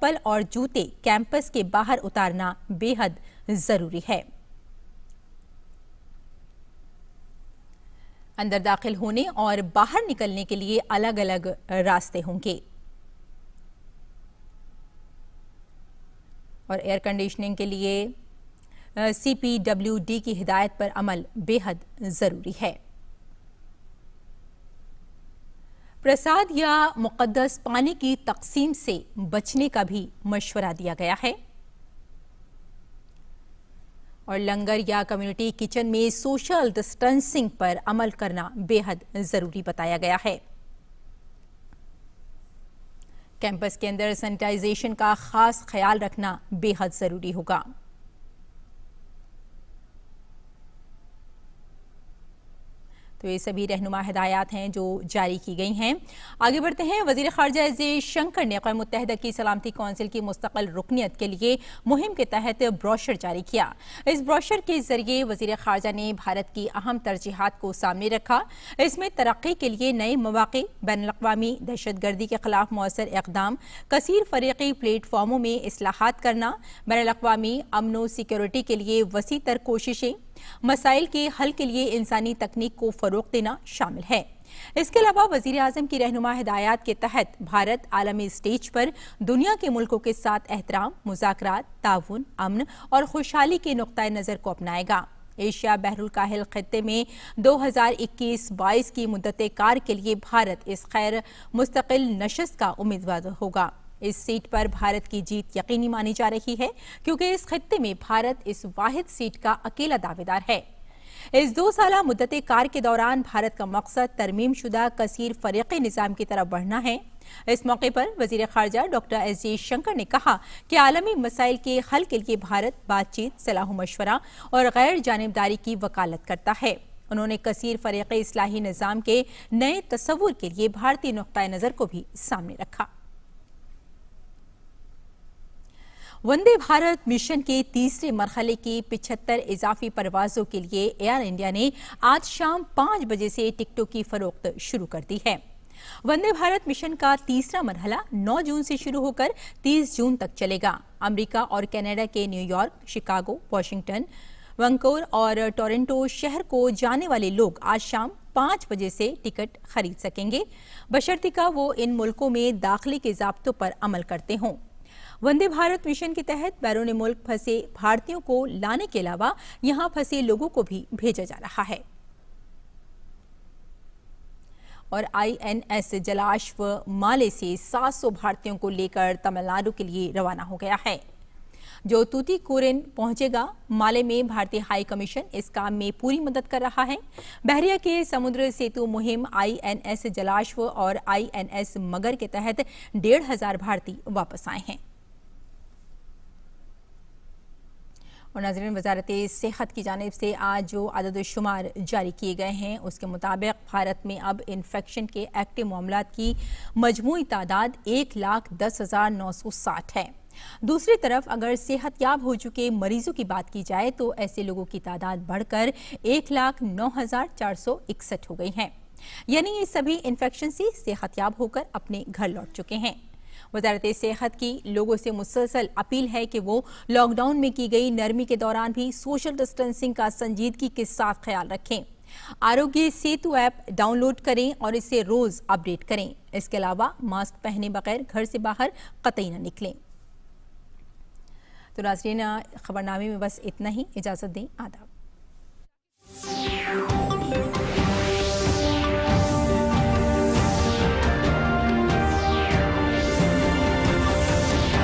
चप्पल और जूते कैंपस के बाहर उतारना बेहद जरूरी है। अंदर दाखिल होने और बाहर निकलने के लिए अलग अलग रास्ते होंगे और एयर कंडीशनिंग के लिए CPWD की हिदायत पर अमल बेहद जरूरी है। प्रसाद या मुकद्दस पानी की तकसीम से बचने का भी मशवरा दिया गया है और लंगर या कम्युनिटी किचन में सोशल डिस्टेंसिंग पर अमल करना बेहद जरूरी बताया गया है। कैंपस के अंदर सैनिटाइजेशन का खास ख्याल रखना बेहद जरूरी होगा। तो ये सभी रहनुमा हिदायत हैं जो जारी की गई हैं। आगे बढ़ते हैं। वज़ीर ख़ारजा एस जयशंकर ने अक़वाम मुत्तहिदा की सलामती कौंसिल की मुस्तक़िल रुकनियत के लिए मुहिम के तहत ब्रोशर जारी किया। इस ब्रोशर के जरिए वज़ीर ख़ारजा ने भारत की अहम तरजीहात को सामने रखा। इसमें तरक्की के लिए नए मौक़े, बैनुल-अक़वामी दहशतगर्दी के खिलाफ मौसर इक़दाम, कसीर फ़रीक़ी प्लेटफार्मों में इस्लाहात करना, बैनुल-अक़वामी अमन व सिक्योरिटी के लिए वसी तर कोशिशें, मसाइल के हल के लिए इंसानी तकनीक को फरोग़ देना शामिल है। इसके अलावा वज़ीर आज़म की रहनुमा हिदायत के तहत भारत आलमी स्टेज पर दुनिया के मुल्कों के साथ एहतराम, मुज़ाकरात, ताउन, अमन और खुशहाली के नुक्ता नज़र को अपनाएगा। एशिया बहरुल काहिल खित्ते में 2021-22 की मुद्दत कार के लिए भारत इस खैर मुस्तकिल नशस्त का उम्मीदवार होगा। इस सीट पर भारत की जीत यकीनी मानी जा रही है क्योंकि इस खित्ते में भारत इस वाहिद सीट का अकेला दावेदार है। इस 2 साला मुद्दत कार के दौरान भारत का मकसद तरमीम शुदा कसीर फ़रीक़ी निज़ाम की तरफ बढ़ना है। इस मौके पर वज़ीर ख़ारजा डॉक्टर एस जयशंकर ने कहा कि आलमी मसाइल के हल के लिए भारत बातचीत, सलाह मशवरा और गैर जानिबदारी की वकालत करता है। उन्होंने कसीर फ़रीक़ी इस्लाही निज़ाम के नए तस्वुर के लिए भारतीय नुक्ता नज़र को भी सामने रखा। वंदे भारत मिशन के तीसरे मरहले की 75 इजाफी परवाजों के लिए एयर इंडिया ने आज शाम 5 बजे से टिकटों की फरोख्त शुरू कर दी है। वंदे भारत मिशन का तीसरा मरहला 9 जून से शुरू होकर 30 जून तक चलेगा। अमेरिका और कनाडा के न्यूयॉर्क, शिकागो, वाशिंगटन, वैंकूवर और टोरंटो शहर को जाने वाले लोग आज शाम 5 बजे से टिकट खरीद सकेंगे, बशर्ते वो इन मुल्कों में दाखिले के ज़ाब्तों पर अमल करते हों। वंदे भारत मिशन के तहत बैरून मुल्क फंसे भारतीयों को लाने के अलावा यहां फंसे लोगों को भी भेजा जा रहा है और INS जलाश्व माले से 700 भारतीयों को लेकर तमिलनाडु के लिए रवाना हो गया है, जो तूतीकोरिन पहुंचेगा। माले में भारतीय हाई कमीशन इस काम में पूरी मदद कर रहा है। बहरिया के समुद्र सेतु मुहिम INS जलाश्व और INS मगर के तहत 1500 भारतीय वापस आए हैं। और नाज़रीन, वज़ारत सेहत की जानिब से आज जो अदद शुमार जारी किए गए हैं उसके मुताबिक भारत में अब इन्फेक्शन के एक्टिव मामलात की मजमूई तादाद 1,10,960 है। दूसरी तरफ अगर सेहतयाब हो चुके मरीजों की बात की जाए तो ऐसे लोगों की तादाद बढ़कर 1,09,461 हो गई है। यानी ये सभी इन्फेक्शन से सेहतयाब होकर अपने घर लौट चुके हैं। वज़ारत सेहत की लोगों से मुसलसल अपील है कि वो लॉकडाउन में की गई नरमी के दौरान भी सोशल डिस्टेंसिंग का संजीदगी के साथ ख्याल रखें। आरोग्य सेतु ऐप डाउनलोड करें और इसे रोज अपडेट करें। इसके अलावा मास्क पहने बगैर घर से बाहर कतई न निकलें। तो नाज़रीन, खबरनामे में बस इतना ही। इजाज़त दें। आदाब।